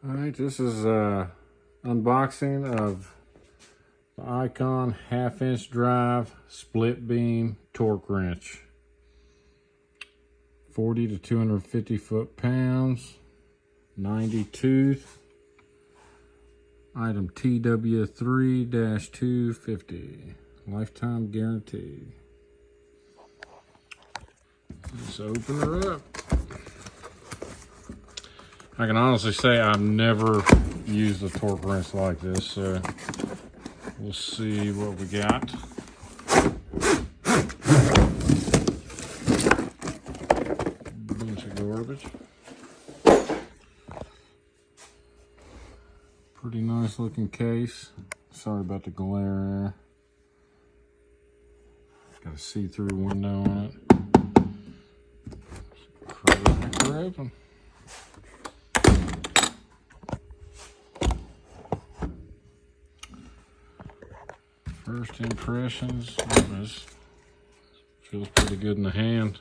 All right, this is unboxing of the Icon 1/2" drive split beam torque wrench. 40 to 250 foot-pounds, 90 tooth, item TW3-250, lifetime guarantee. Let's open her up. I can honestly say I've never used a torque wrench like this, so we'll see what we got. Bunch of garbage. Pretty nice looking case. Sorry about the glare. Got a see-through window on it. Crack her open. First impressions, this feels pretty good in the hand.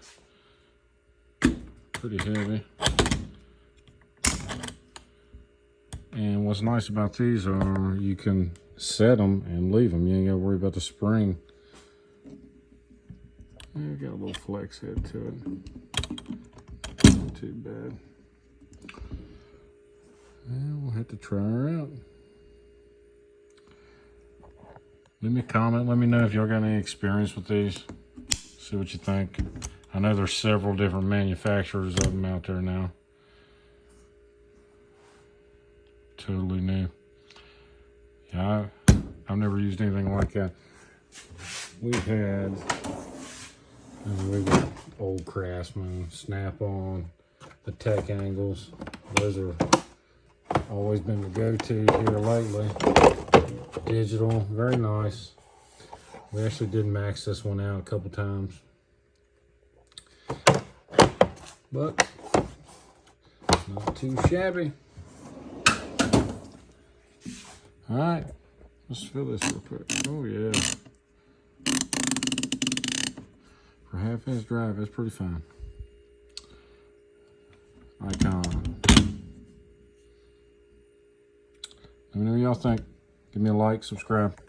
Pretty heavy. And what's nice about these are you can set them and leave them. You ain't gotta worry about the spring. Yeah, got a little flex head to it. Not too bad. And we'll have to try her out. Leave me a comment. Let me know if y'all got any experience with these. See what you think. I know there's several different manufacturers of them out there now. Totally new. Yeah, I've never used anything like that. We've had old Craftsman, Snap-on, the Tech Angles. Those are always been the go-to here lately. Digital, very nice. We actually did max this one out a couple times, but not too shabby. All right, let's fill this real quick. Oh yeah, for 1/2" drive, that's pretty fine. Icon. Let me know what y'all think. Give me a like, subscribe.